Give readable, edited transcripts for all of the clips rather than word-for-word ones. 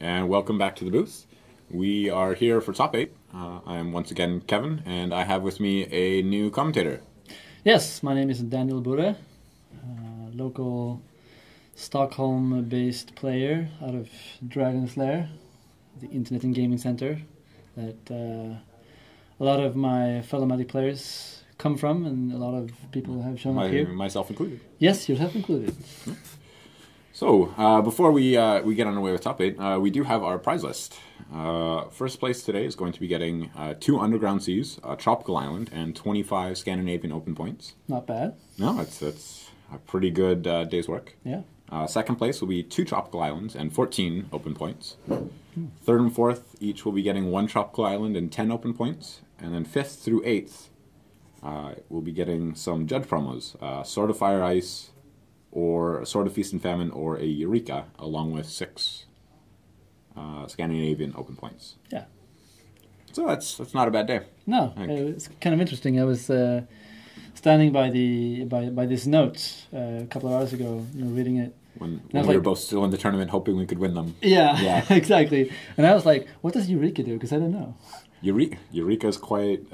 and welcome back to the booth. We are here for Top 8. I am once again Kevin, and I have with me a new commentator. Yes, my name is Daniel Bure, local Stockholm-based player out of Dragon's Lair, the internet and gaming center that a lot of my fellow Magic players come from, and a lot of people have shown up here. Myself included. Yes, yourself included. So, before we get underway with Top 8, we do have our prize list. First place today is going to be getting 2 Underground Seas, a Tropical Island, and 25 Scandinavian Open points. Not bad. No, it's a pretty good day's work. Yeah. Second place will be 2 Tropical Islands and 14 Open points. Third and fourth each will be getting 1 Tropical Island and 10 Open points. And then 5th through 8th will be getting some judge promos, Sword of Fire Ice, or a Sword of Feast and Famine, or a Eureka, along with 6 Scandinavian Open points. Yeah. So that's not a bad day. No, it's kind of interesting. I was standing by this note a couple of hours ago, reading it. When we were both still in the tournament, hoping we could win them. Yeah. Exactly. And I was like, what does Eureka do? Because I don't know. Eureka is quite...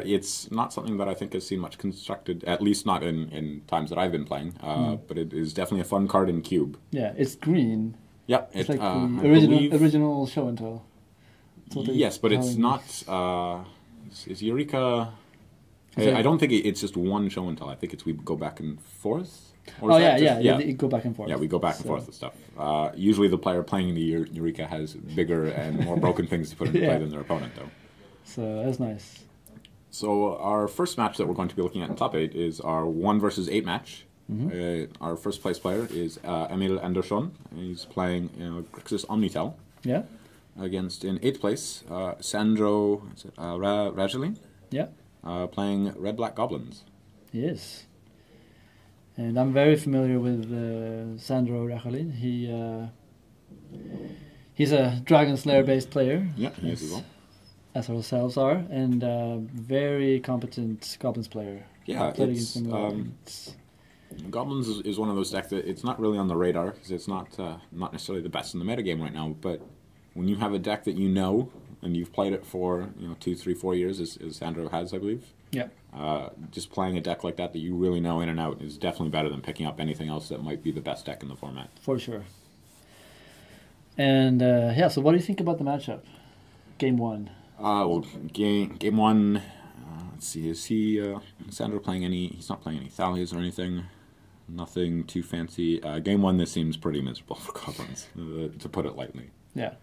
it's not something that I think has seen much constructed, at least not in times that I've been playing, but it is definitely a fun card in Cube. Yeah, it's green. Yeah. It's like the original show and tell. Yes, but it's not... is Eureka... I don't think it's just one show and tell. I think we go back and forth. Or you go back and forth. Yeah, we go back and forth with stuff. Usually the player playing the Eureka has bigger and more broken things to put into play than their opponent, though. So that's nice. So our first match that we're going to be looking at in Top 8 is our 1 versus 8 match. Mm-hmm. Our first place player is Emil Andersson. He's playing Grixis Omnitell. Yeah. Against, in 8th place, Sandro Rajalin. Yeah. Playing Red-Black Goblins. Yes. And I'm very familiar with Sandro Rajalin. He's a Dragon's Lair-based player. Yeah, he is as well. As ourselves are, and very competent Goblins player. Yeah, Goblins is one of those decks that it's not really on the radar, because it's not necessarily the best in the metagame right now, but when you have a deck that you know, and you've played it for 2, 3, 4 years, as Sandro has, I believe. Yeah. Just playing a deck like that you really know in and out is definitely better than picking up anything else that might be the best deck in the format. For sure. And so what do you think about the matchup? Game 1. Game 1. Let's see. Is Sandro playing any? He's not playing any Thalias or anything. Nothing too fancy. Game 1. This seems pretty miserable for Goblins, to put it lightly. Yeah.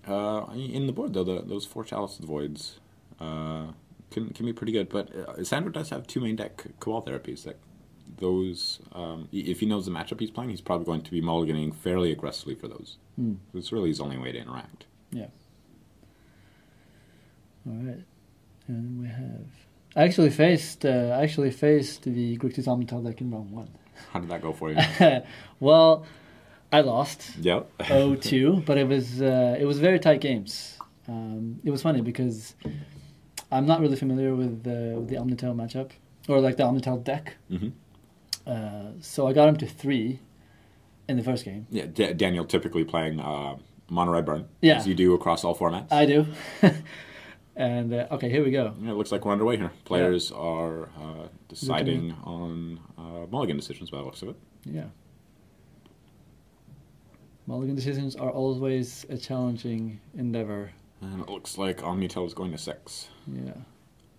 In the board though, those 4 Chalice Voids can be pretty good. But Sandro does have 2 main deck Cabal therapies. That those, if he knows the matchup he's playing, he's probably going to be mulliganing fairly aggressively for those. It's really his only way to interact. Yeah. All right, and we have. I actually faced the Grixis Omnitell deck in round 1. How did that go for you? Well, I lost. Yep. 0-2, but it was very tight games. It was funny because I'm not really familiar with the Omnitell matchup or like the Omnitell deck. Mm-hmm. So I got him to 3 in the first game. Yeah, Daniel typically playing mono red burn. Yeah, as you do across all formats. I do. And okay, here we go. Yeah, it looks like we're underway here. Players are deciding on mulligan decisions by the looks of it. Yeah. Mulligan decisions are always a challenging endeavor. And it looks like Omnitell is going to 6. Yeah.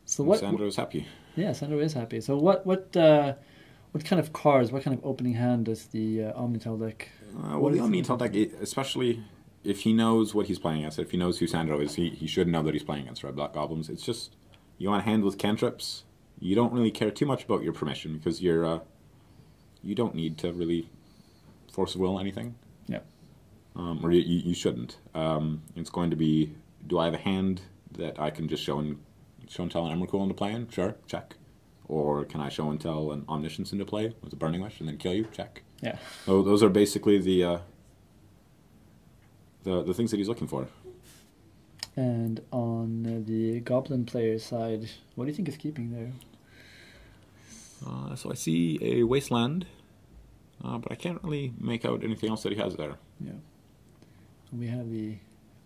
So Sandro is happy. Yeah, Sandro is happy. So what kind of cards, what kind of opening hand does the Omnitell deck? Well, the Omnitell deck, especially if he knows what he's playing against, if he knows who Sandro is, he should know that he's playing against Red-Black Goblins. It's just, you want a hand with cantrips. You don't really care too much about your permission, because you don't need to really force will anything. Yeah. Or you shouldn't. It's going to be, do I have a hand that I can just show and tell an Emrakul into play in? Sure, check. Or can I show and tell an Omniscience into play with a Burning Wish and then kill you? Check. Yeah. So those are basically the things that he's looking for. And on the Goblin player side, what do you think is keeping there? So I see a Wasteland, but I can't really make out anything else that he has there. Yeah. And we have the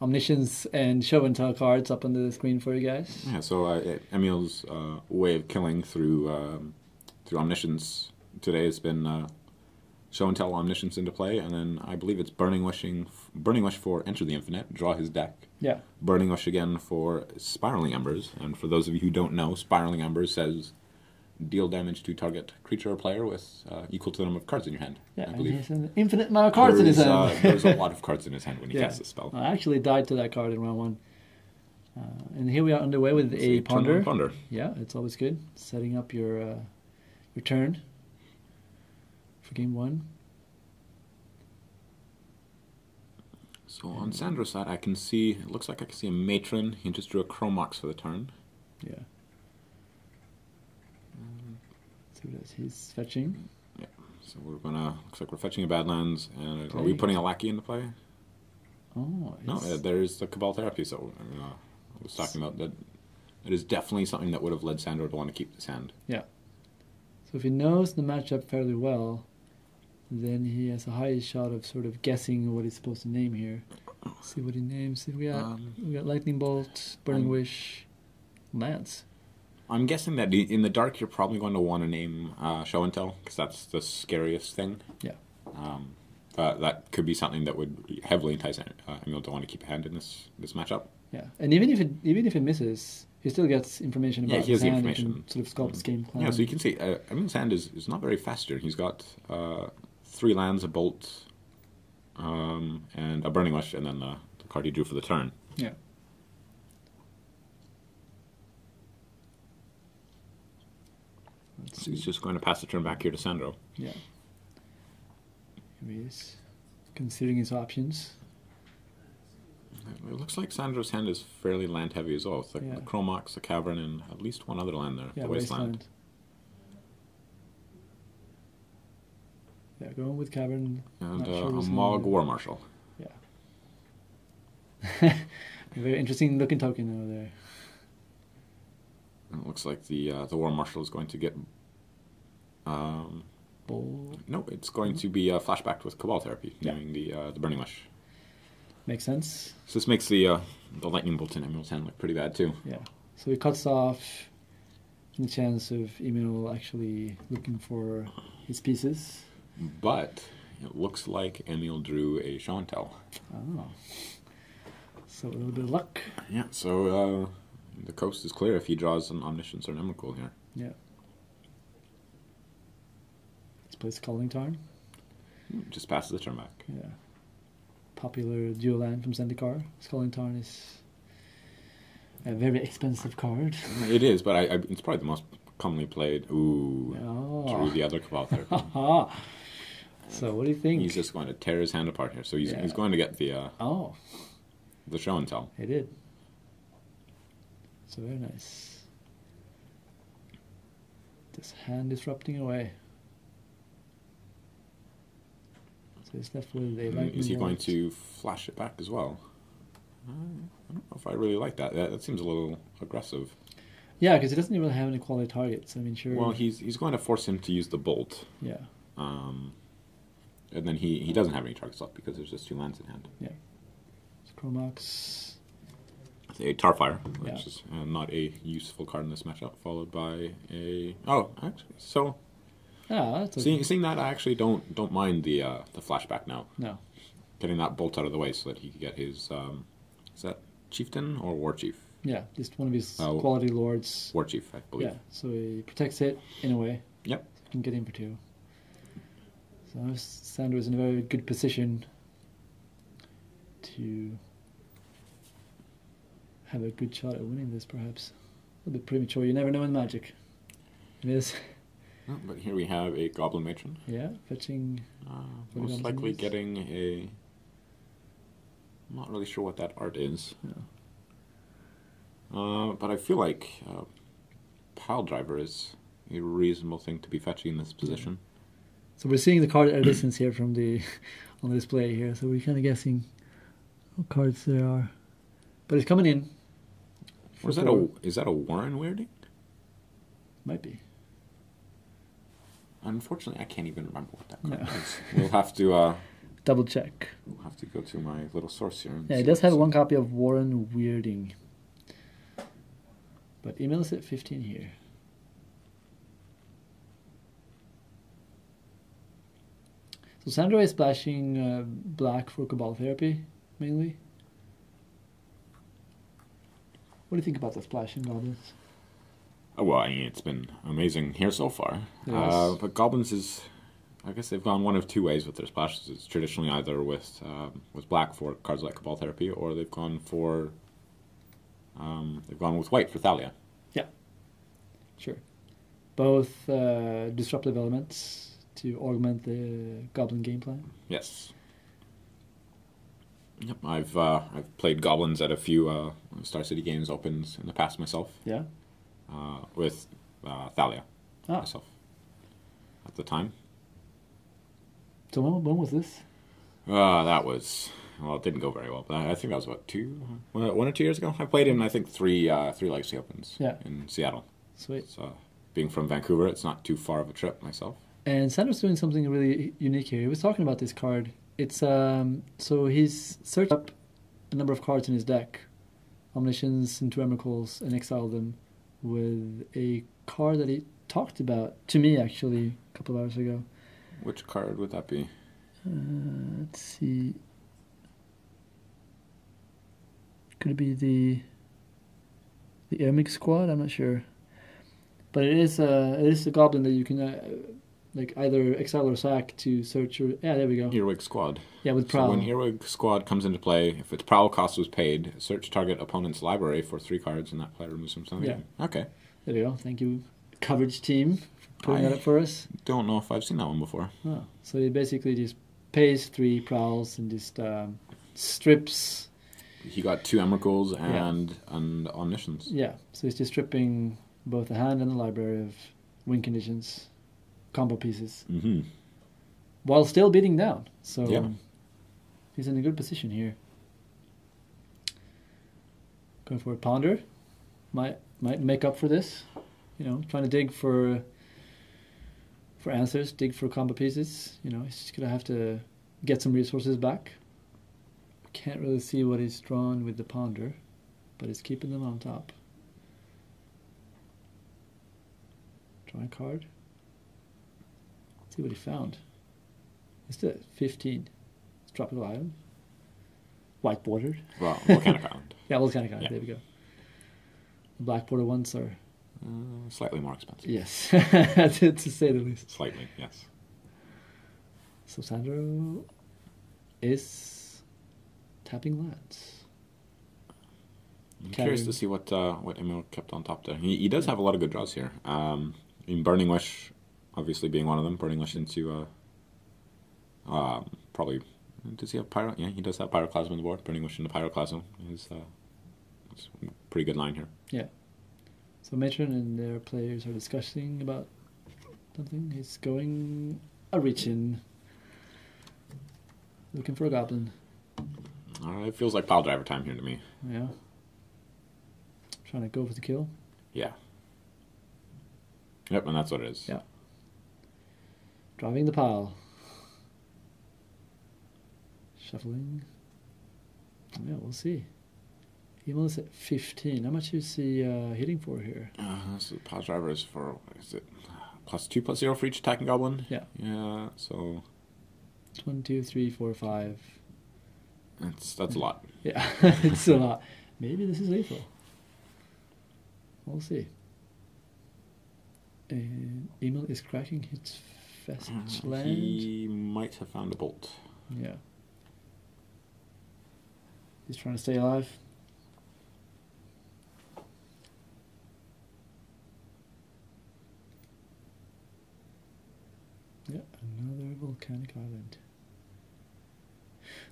Omniscience and Show and Tell cards up on the screen for you guys. Yeah, so Emil's way of killing through Omniscience today has been Show and Tell Omniscience into play, and then I believe it's Burning Wish for Enter the Infinite, draw his deck. Yeah. Burning Wish again for Spiraling Embers, and for those of you who don't know, Spiraling Embers says deal damage to target creature or player with equal to the number of cards in your hand. Yeah, I and believe. he has an infinite amount of cards in his hand. There's a lot of cards in his hand when he casts this spell. I actually died to that card in round 1. And here we are underway with a Ponder. Ponder. Yeah, it's always good. Setting up your turn for game 1. So on Sandro's side, I can see, it looks like I can see a Matron. He just drew a Chromox for the turn. Yeah. So that's he's fetching. Yeah. So we're gonna, looks like we're fetching a Badlands, and are we putting a Lackey into play? Oh, No, there's the Cabal Therapy, so I was talking about that. It is definitely something that would have led Sandro to want to keep this hand. Yeah. So if he knows the matchup fairly well, then he has a high shot of sort of guessing what he's supposed to name here. Let's see what he names. We got Lightning Bolt, Burning Wish, Lance. I'm guessing that in the dark you're probably going to want to name Show and Tell, because that's the scariest thing. Yeah. That could be something that would heavily entice Emil to want to keep a hand in this matchup. Yeah, and even if it misses, he still gets information about he has his the hand. information. He can sort of sculpt his game plan. Yeah, so you can see Emil's hand is not very fast here. He's got 3 lands, a Bolt, and a Burning Wish, and then the card he drew for the turn. Yeah. So he's just going to pass the turn back here to Sandro. Yeah. Here he is, considering his options. It looks like Sandro's hand is fairly land heavy as well. It's like the Chromox, a Cavern, and at least one other land there, the Wasteland. Yeah, going with Cavern. And a Mog War Marshal. Yeah. A very interesting looking token over there. And it looks like the War Marshal is going to get... no, it's going to be flashbacked with Cabal Therapy, naming the Burning Wish. Makes sense. So this makes the Lightning Bolt in Emil's hand look pretty bad too. Yeah. So he cuts off the chance of Emil actually looking for his pieces. But it looks like Emil drew a Show and Tell. Oh. So a little bit of luck. Yeah, so the coast is clear if he draws an Omniscience or an Emrakul here. Yeah. Let's play Scalding Tarn. Just passes the turn back. Yeah. Popular dual land from Zendikar. Scalding Tarn is a very expensive card. It is, but it's probably the most commonly played. Ooh. Drew the other Cabal Therapy. So what do you think? He's just going to tear his hand apart here. So he's going to get the Show and Tell. He did. So very nice. This hand disrupting away. So he's left with a Lightning Is he going Bolt. to flash it back as well? I don't know if I really like that. That seems a little aggressive. Yeah, because he doesn't even have any quality targets. I mean, sure. Well, he's going to force him to use the Bolt. Yeah. And then he doesn't have any targets left because there's just 2 lands in hand. Yeah. So Chromox. A Tarfire, which is not a useful card in this matchup, followed by a... Oh, actually, so... That's seeing that, I actually don't mind the flashback now. No. Getting that Bolt out of the way so that he can get his... is that Chieftain or War Chief? Yeah, just one of his quality lords. War Chief, I believe. Yeah, so he protects it in a way. Yep. So he can get in for 2. So Sandro is in a very good position to have a good shot at winning this, perhaps. A little bit premature. You never know in Magic. It is. Oh, but here we have a Goblin Matron. Yeah, fetching... most likely getting a... I'm not really sure what that art is. No. But I feel like Pile Driver is a reasonable thing to be fetching in this position. So we're seeing the card at a distance here from the on the display here. So we're kind of guessing what cards there are. But it's coming in. Or is that a Warren Weirding? Might be. Unfortunately, I can't even remember what that card is. We'll have to double check. I'll have to go to my little source here. Yeah, it does have one copy of Warren Weirding. But Emil is at 15 here. So Sandro is splashing black for Cabal Therapy, mainly. What do you think about the splashing Goblins? Oh, well, I mean, it's been amazing here so far. Yes. But Goblins is... I guess they've gone one of two ways with their splashes. It's traditionally either with black for cards like Cabal Therapy, or they've gone for... they've gone with white for Thalia. Yeah, sure. Both disruptive elements to augment the Goblin game plan. Yes. Yep, I've played Goblins at a few Star City Games Opens in the past myself. Yeah. With Thalia myself at the time. So when was this? That was, well, it didn't go very well. But I think that was about 1 or 2 years ago. I played in, I think, three Legacy Opens in Seattle. Sweet. So being from Vancouver, it's not too far of a trip myself. And Sandro's doing something really unique here. He was talking about this card. It's so he's searched up a number of cards in his deck, Omniscience and 2 Emrakles, and exiled them with a card that he talked about to me actually a couple of hours ago. Which card would that be? Let's see. Could it be the Emil squad? I'm not sure, but it is a goblin that you can like either exile or sack to search. Or yeah, there we go. Earwig Squad. Yeah, with Prowl. So when Earwig Squad comes into play, if its Prowl cost was paid, search target opponent's library for 3 cards, and that player removes himself. Yeah. Okay. There we go. Thank you, coverage team, for putting that up for us. Don't know if I've seen that one before. Oh, so he basically just pays 3 Prowls and just strips. He got 2 Emrakles and Omniscience. Yeah, so he's just stripping both the hand and the library of win conditions, combo pieces, while still beating down. So he's in a good position here. Going for a Ponder. Might make up for this. You know, trying to dig for answers, dig for combo pieces. You know, he's just going to have to get some resources back. Can't really see what he's drawn with the Ponder, but he's keeping them on top. Draw a card. Let's see what he found. It's the 15. It's Tropical Island. White bordered. Well, Volcanic Island. Yeah, Volcanic Island. Yeah. There we go. The black border ones are... slightly more expensive. Yes, to say the least. Slightly, yes. So Sandro is tapping lands. I'm curious to see what Emil kept on top there. He does have a lot of good draws here. In Burning Wish, obviously being one of them. Burning Wish into probably... Does he have Pyro? Yeah, he does have Pyroclasm on the board. Burning Wish into Pyroclasm is it's a pretty good line here. Yeah. So Matron and their players are discussing about something. He's going a reach-in. Looking for a goblin. It feels like pile driver time here to me. Yeah. Trying to go for the kill. Yeah. Yep, and that's what it is. Yeah. Driving the pile. Shuffling. Yeah, we'll see. Emil is at 15. How much is he hitting for here? So pile driver is for, is it +2/+0 for each attacking goblin? Yeah. Yeah, so... 1, 2, 3, 4, 5. That's a lot. Yeah, it's a lot. Maybe this is lethal. We'll see. And Emil is cracking his fetch land. He might have found a bolt. Yeah. He's trying to stay alive. Yeah, another volcanic island.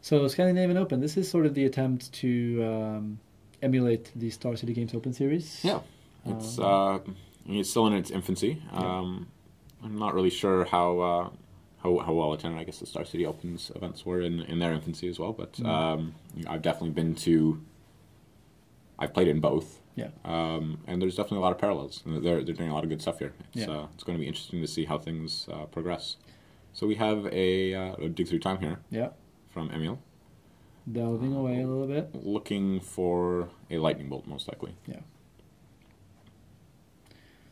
So Scandinavian Open, this is sort of the attempt to emulate the Star City Games Open series. Yeah, it's still in its infancy. I'm not really sure how well attended, I guess, the Star City Opens events were in their infancy as well. But I've definitely been to. I've played in both. Yeah. And there's definitely a lot of parallels. They're doing a lot of good stuff here. It's going to be interesting to see how things progress. So we have a dig through time here. Yeah. from Emil. Delving away a little bit. Looking for a lightning bolt, most likely. Yeah.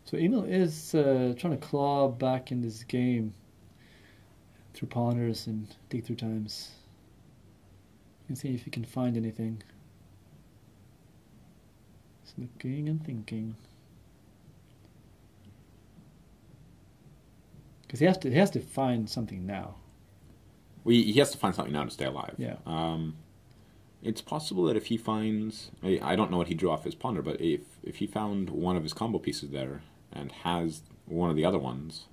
So Emil is trying to claw back in this game through ponders and dig through times. You can see if you can find anything. He's looking and thinking. Because he has to find something now. Well, he has to find something now to stay alive. Yeah. It's possible that if he finds... I don't know what he drew off his ponder, but if he found one of his combo pieces there and has one of the other ones,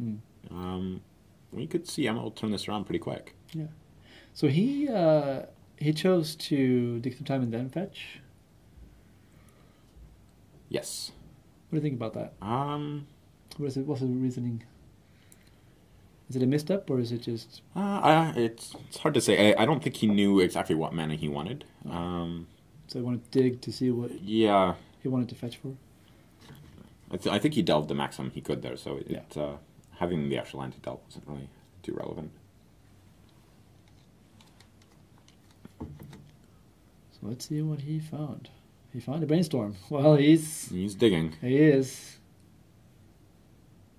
we could see Emil turn this around pretty quick. Yeah. So he chose to dig through time and then fetch? Yes. What do you think about that? What's the reasoning? Is it a misstep or is it just... It's hard to say. I don't think he knew exactly what mana he wanted. So he wanted to dig to see what he wanted to fetch for? I think he delved the maximum he could there, so having the extra land to delve wasn't really too relevant. So let's see what he found. He found a brainstorm. Well, he's digging. He is.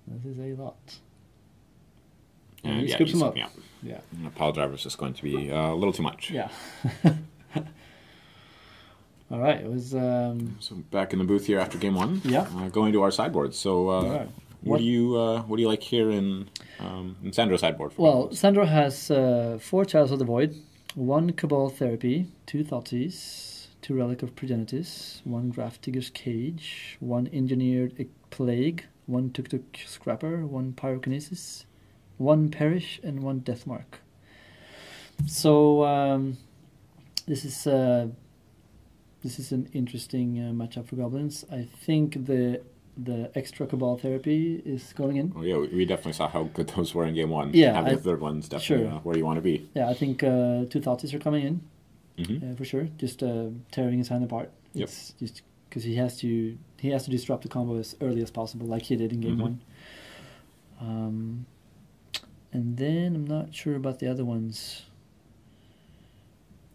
This is a lot. And he scoops him up. Yeah. And the pile driver is just going to be a little too much. Yeah. All right. It was. So back in the booth here after game one. Yeah. Going to our sideboard. So right. what do you like here in Sandro's sideboard? Well, Sandro has 4 Chalice of the Void, 1 Cabal Therapy, 2 Thoughtseize, 2 Relic of Progenitus, 1 Graft Digger's Cage, 1 Engineered Plague, 1 Tuk-Tuk Scrapper, 1 Pyrokinesis, 1 Perish, and 1 Deathmark. So this is an interesting matchup for Goblins. I think the extra Cabal Therapy is going in. Oh yeah, we definitely saw how good those were in game one. Yeah, having the third one's definitely where you want to be. Yeah, I think 2 Thoughtseize are coming in for sure. Just tearing his hand apart. It's just because he has to disrupt the combo as early as possible, like he did in game one. And then I'm not sure about the other ones.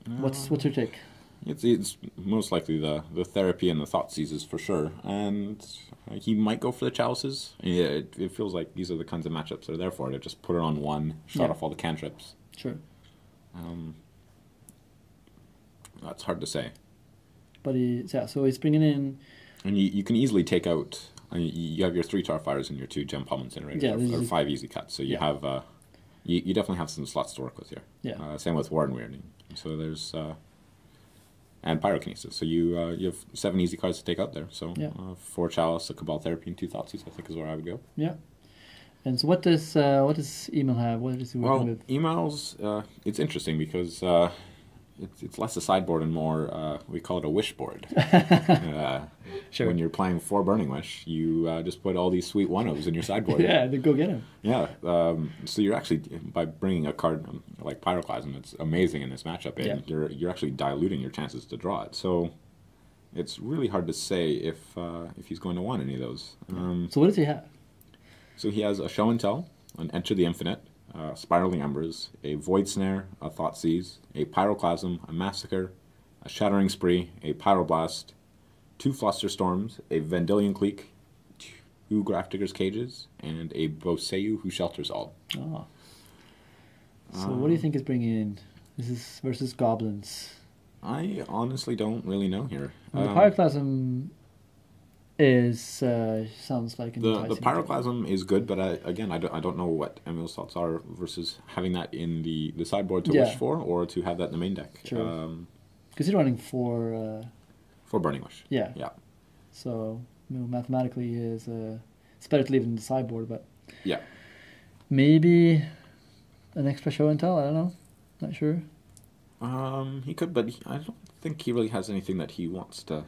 What's your take? It's most likely the therapy and the Thoughtseizes for sure, and he might go for the chalices. Yeah, it feels like these are the kinds of matchups that are there for it. Just put it on one, shut off all the cantrips. Sure. That's hard to say. But so he's bringing in, and you can easily take out. You have your 3 Tarfires and your 2 Gem Palm Incinerators, or 5 easy cuts. So you have you definitely have some slots to work with here. Yeah. Same with Warden Weirding. So there's and Pyrokinesis. So you have 7 easy cards to take out there. So 4 Chalice, a Cabal Therapy, and 2 Thoughtseize, I think is where I would go. Yeah. And so what does Emil have? What is he working with? Emil's it's interesting because it's less a sideboard and more we call it a wish board. Sure. When you're playing 4 Burning Wish, you just put all these sweet 1-ofs in your sideboard. Yeah, then go get them. Yeah. So you're actually, by bringing a card like Pyroclasm, it's amazing in this matchup, and you're actually diluting your chances to draw it. So it's really hard to say if he's going to want any of those. So what does he have? So he has a Show and Tell, an Enter the Infinite, Spiraling Embers, a Void Snare, a Thoughtseize, a Pyroclasm, a Massacre, a Shattering Spree, a Pyroblast, 2 Flusterstorms, a Vendilion Clique, 2 Graft Digger's Cages, and a Boseu who shelters all. Oh. So what do you think is bringing in? This is versus Goblins. I honestly don't really know here. The Pyroclasm is sounds like an the Pyroclasm is good, but I don't know what Emil's thoughts are versus having that in the sideboard to wish for, or to have that in the main deck. Sure. Because you're running for Burning Wish. Yeah. So mathematically, it's better to leave it in the sideboard, but maybe an extra Show and Tell. I don't know. Not sure. He could, but I don't think he really has anything that he wants to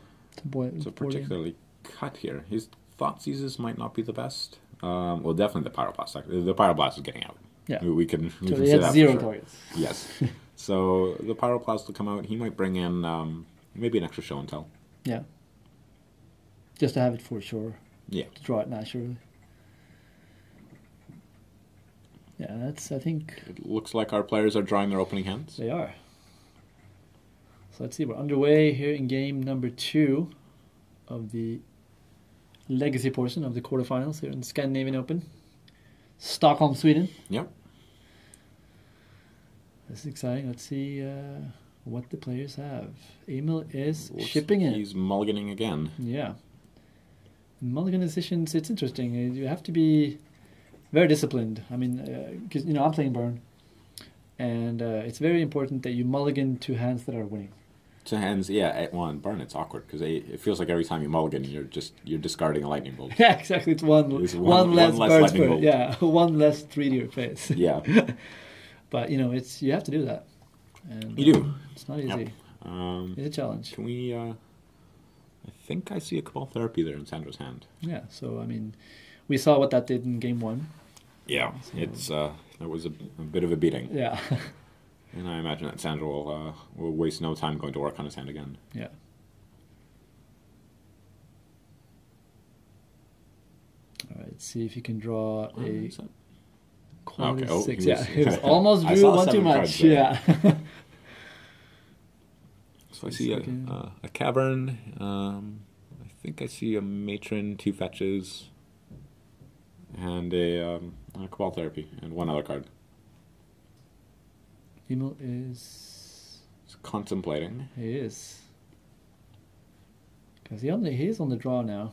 particularly cut here. His Thoughtseizes might not be the best. Well, definitely the Pyroblast. The Pyroblast is getting out. Yeah. We can so say he has that 0 for sure. targets. Yes. So the Pyroblast will come out. He might bring in maybe an extra Show and Tell. Yeah. Just to have it for sure. Yeah. To draw it naturally. Yeah, that's, I think... It looks like our players are drawing their opening hands. They are. So let's see, we're underway here in game number 2 of the legacy portion of the quarterfinals here in the Scandinavian Open. Stockholm, Sweden. Yep. This is exciting. Let's see what the players have. Emil is shipping in. He's mulliganing again. Yeah. Mulligan decisions, it's interesting. You have to be very disciplined. I mean, because, you know, I'm playing Burn. And it's very important that you mulligan to hands that are winning. To hands, yeah, at one Burn, it's awkward because it feels like every time you mulligan, you're discarding a lightning bolt. Yeah, exactly. It's one less bird's foot. Yeah, one less 3 to your face. Yeah. But you know, you have to do that. And, you do. It's not easy. Yep. It's a challenge. Can we? I think I see a Cabal Therapy there in Sandro's hand. Yeah. So I mean, we saw what that did in game 1. Yeah, so, it's that was a bit of a beating. Yeah. And I imagine that Sandro will waste no time going to work on his hand again. Yeah. All right, let's see if you can draw a quality 6. Yeah, it was almost drew one too much. Yeah. So I see a Cavern. I think I see a Matron, 2 fetches, and a Cabal Therapy, and one other card. Emil is contemplating. He is. Because he is on the draw now.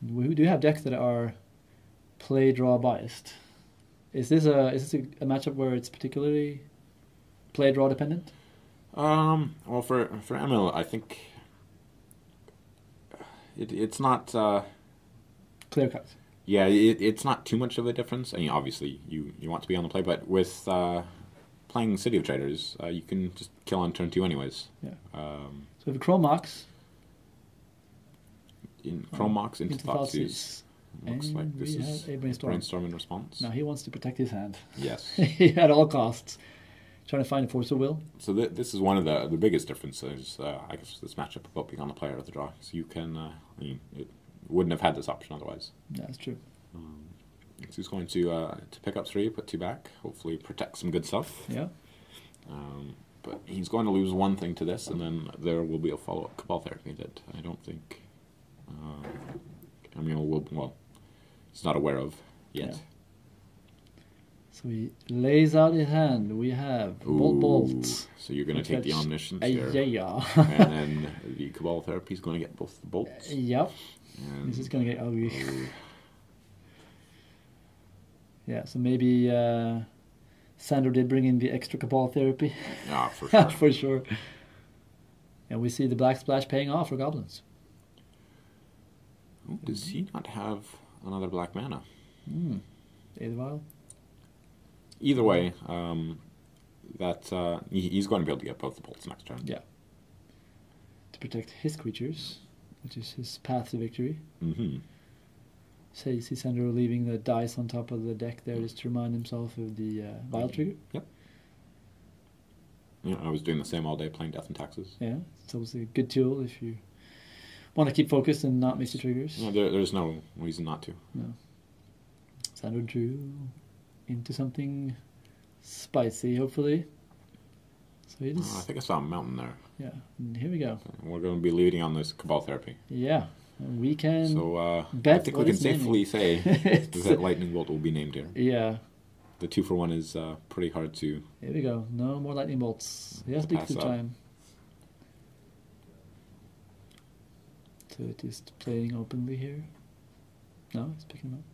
We do have decks that are play draw biased. Is this a matchup where it's particularly play draw dependent? Well, for Emil, I think it's not clear cut. Yeah, it's not too much of a difference. I mean, obviously you want to be on the play, but with playing City of Traders, you can just kill on turn 2 anyways. Yeah. So we have Chrome Mox. Chrome Mox into Thoughtseize. Looks like this is a brainstorm in response. Now he wants to protect his hand. Yes. At all costs. Trying to find a Force of Will. So this is one of the biggest differences, I guess, this matchup about being on the player of the draw. So you can, I mean, it wouldn't have had this option otherwise. Yeah, that's true. So he's going to pick up 3, put 2 back, hopefully protect some good stuff. Yeah. But he's going to lose one thing to this, and then there will be a follow-up Cabal Therapy that I don't think Emil he's not aware of yet. Yeah. So he lays out his hand. We have bolts. So you're going to take the Omniscience here. Yeah. And then the Cabal Therapy is going to get both the bolts. Yep. And this is going to get ugly. Yeah, so maybe Sandro did bring in the extra Cabal Therapy. Yeah, for sure. For sure. And we see the Black Splash paying off for Goblins. Oh, does he not have another black mana? Edelweiss? Either way, he's going to be able to get both the bolts next turn. Yeah. To protect his creatures, which is his path to victory. Mm-hmm. So you see Sandro leaving the dice on top of the deck there just to remind himself of the Vile Trigger. Yep. Yeah, I was doing the same all day, playing Death and Taxes. Yeah, it's obviously a good tool if you want to keep focused and not miss your triggers. No, there's no reason not to. No. Sandro drew into something spicy, hopefully. So he just, I think I saw a mountain there. Yeah, and here we go. We're going to be leading on this Cabal Therapy. Yeah, and we can bet I think we can safely say that Lightning Bolt will be named here. Yeah. The 2-for-1 is pretty hard to... Here we go. No more Lightning Bolts. He has to take the time. So it is playing openly here. No, it's picking them up.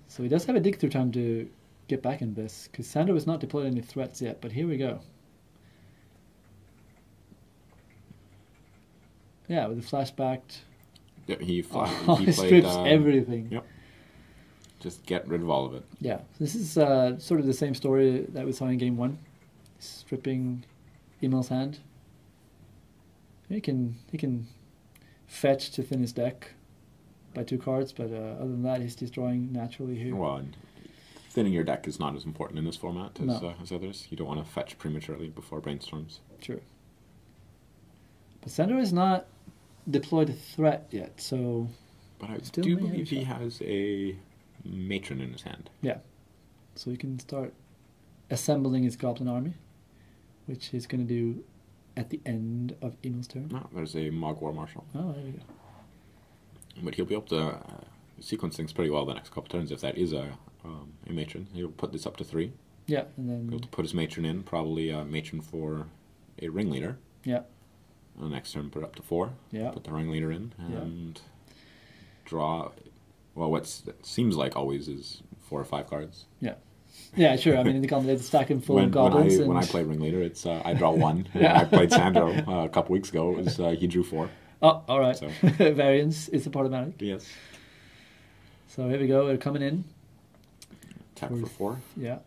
So he does have a dig through time to get back in this, because Sandro has not deployed any threats yet, but here we go. Yeah, with the flashbacked. Yeah, he played, strips everything. Yep. Just get rid of all of it. Yeah, this is sort of the same story that we saw in game 1. Stripping Emil's hand. He can fetch to thin his deck by 2 cards, but other than that, he's just drawing naturally here. Well, and thinning your deck is not as important in this format as others. You don't want to fetch prematurely before brainstorms. Sure. But Sandro is not deployed a threat yet, so... But I do believe he has a Matron in his hand. Yeah. So he can start assembling his goblin army, which he's going to do at the end of Emil's turn. No, there's a Mog War Marshal. Oh, there we go. But he'll be able to sequence things pretty well the next couple turns if that is a Matron. He'll put this up to 3. Yeah, and then... Be able to put his Matron in, probably a Matron for a Ringleader. Yeah. And the next turn put it up to 4. Yeah. Put the Ringleader in, and draw... Well, what seems like always is 4 or 5 cards. Yeah. Yeah, sure. I mean, in the Gauntlet, it's stacking full of goblins. When I play Ringleader, it's I draw 1. Yeah. I played Sandro a couple weeks ago. It was, he drew 4. Oh, all right. So. Variance is a part of Magic. Yes. So here we go. We're coming in. Tap for 4. Yeah.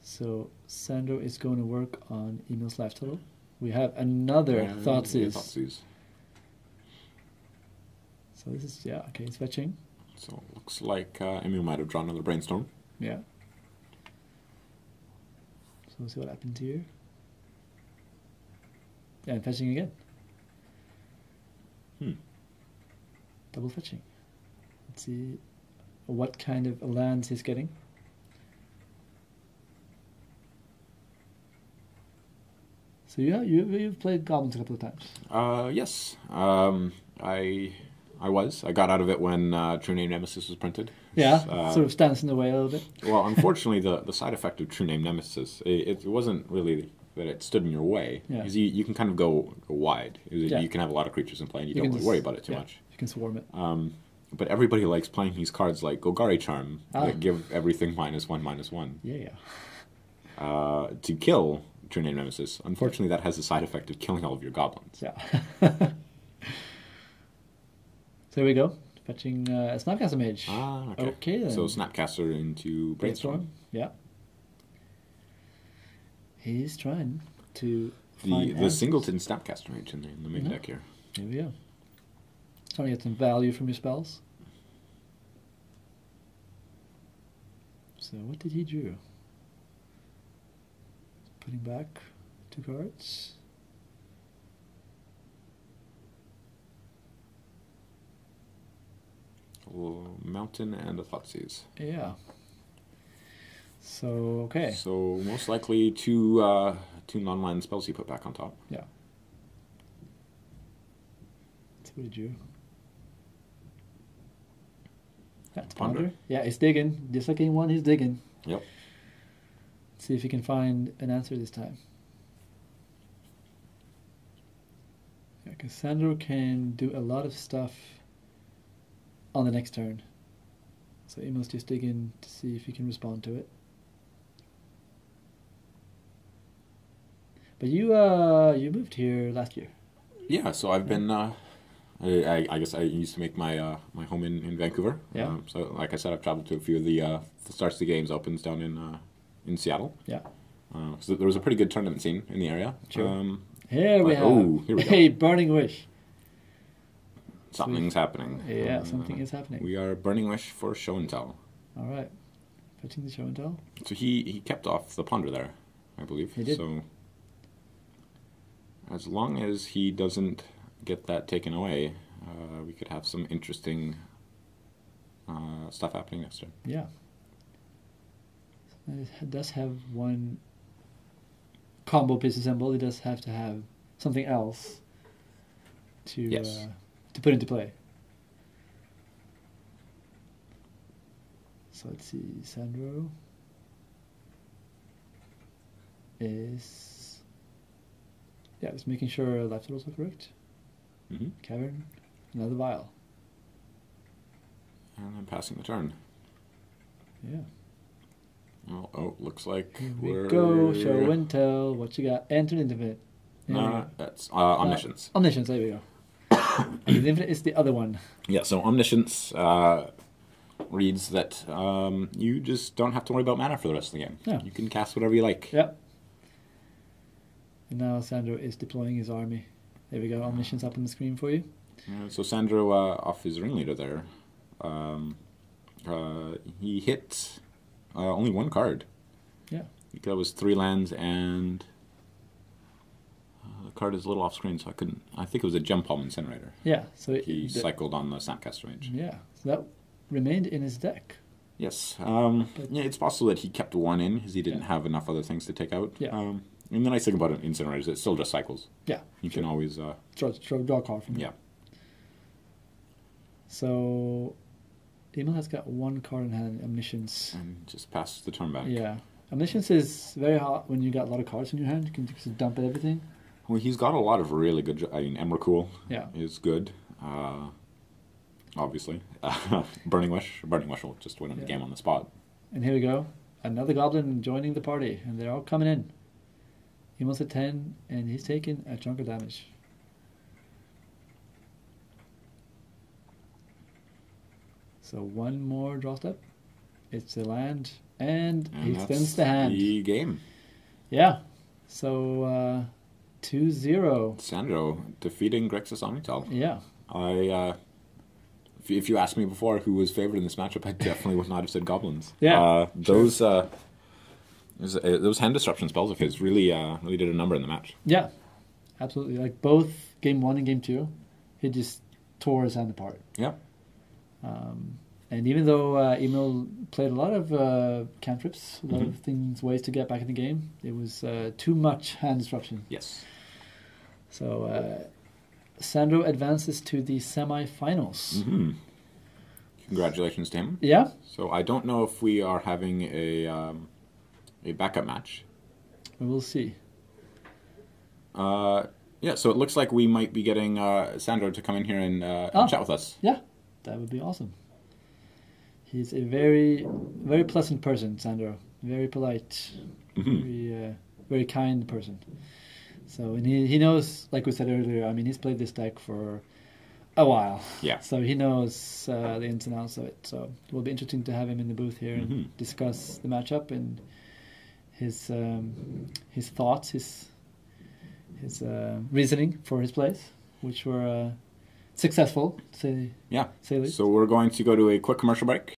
So Sandro is going to work on Emil's life total. We have another Thoughtseize. So this is, yeah, okay, it's fetching. So it looks like Emil might have drawn another Brainstorm. Yeah. So we'll see what happens here. Yeah, and fetching again. Double fetching. Let's see what kind of lands he's getting. So you've played Goblins a couple of times. Yes. I got out of it when True Name Nemesis was printed. Yeah, sort of stands in the way a little bit. Well, unfortunately, the side effect of True Name Nemesis, it wasn't really that it stood in your way. Yeah. Because you can kind of go wide. Yeah. You can have a lot of creatures in play, and you don't really worry about it too much. You can swarm it. But everybody likes playing these cards like Golgari Charm that give everything -1/-1. Yeah. To kill True Name Nemesis. Unfortunately, that has the side effect of killing all of your goblins. Yeah. So here we go. Fetching a Snapcaster Mage. Okay then. So Snapcaster into Brainstorm. Yeah. He's trying to the singleton Snapcaster Mage in the main deck here. Here we go. Trying to get some value from your spells. So what did he do? Putting back 2 cards. Mountain and a Thoughtseize. Yeah. So, okay. So, most likely two non-land spells he put back on top. Yeah. Let's see what he drew. That's Ponder. Yeah, he's digging. Just like game 1, he's digging. Yep. Let's see if he can find an answer this time. Yeah, because Sandro can do a lot of stuff on the next turn. So Emil's just digging to see if he can respond to it. But you moved here last year. Yeah, so I've been I guess I used to make my my home in Vancouver. Yeah. So like I said, I've traveled to a few of the starts the games opens down in Seattle. Yeah. So there was a pretty good tournament scene in the area. Sure. Here we go. A Burning Wish. Something's happening. Yeah, something is happening. We are Burning Wish for Show and Tell. All right. Fetching the Show and Tell. So he kept off the Ponder there, I believe. He did. So as long as he doesn't get that taken away, we could have some interesting stuff happening next turn. Yeah. It does have one combo piece assembled. It does have to have something else to put into play. So let's see. Sandro is just making sure life totals are correct. Mm-hmm. Cavern, another vial. And I'm passing the turn. Yeah. Oh, looks like Here we're... we go. Show and tell. What you got? Enter Infinite. No, that's Omniscience. Omniscience, there we go. The Infinite is the other one. Yeah, so Omniscience reads that you just don't have to worry about mana for the rest of the game. Yeah. You can cast whatever you like. Yep. And now Sandro is deploying his army. There we go. Omniscience up on the screen for you. So Sandro, off his ringleader there, he hit only 1 card. Yeah. That was 3 lands and card is a little off screen, so I couldn't. I think it was a Gem Palm Incinerator. Yeah, so He cycled on the Snapcaster range. Yeah, so that remained in his deck. Yes. Yeah, it's possible that he kept one in because he didn't have enough other things to take out. Yeah. And the nice thing about an Incinerator is it still just cycles. Yeah. You can always... draw a card from it. Yeah. So, Emil has got one card in hand, Omniscience. And just pass the turn back. Yeah. Omniscience is very hot when you got a lot of cards in your hand. You can just dump everything. Well, he's got a lot of really good... I mean, Emrakul is good. Obviously. Burning Wish. Burning Wish will just win the game on the spot. And here we go. Another Goblin joining the party. And they're all coming in. Emil's at 10, and he's taking a chunk of damage. So one more draw step. It's a land, and he spins the hand. The game. Yeah. So 2-0. Sandro defeating Grixis Omnitell. Yeah. If you asked me before who was favored in this matchup, I definitely would not have said Goblins. Yeah. Those hand disruption spells of his really did a number in the match. Yeah. Absolutely. Like both game 1 and game 2, he just tore his hand apart. Yeah. And even though Emil played a lot of cantrips, a lot of ways to get back in the game, it was too much hand disruption. Yes. So Sandro advances to the semi-finals. Mm-hmm. Congratulations to him. Yeah. So I don't know if we are having a backup match. We'll see. Yeah, so it looks like we might be getting Sandro to come in here and chat with us. Yeah, that would be awesome. He's a very, very pleasant person, Sandro. Very polite, very kind person. So, and he knows, like we said earlier, I mean, he's played this deck for a while. Yeah. So he knows the ins and outs of it. So it will be interesting to have him in the booth here and discuss the matchup and his thoughts, his reasoning for his plays, which were successful, say least. So we're going to go to a quick commercial break.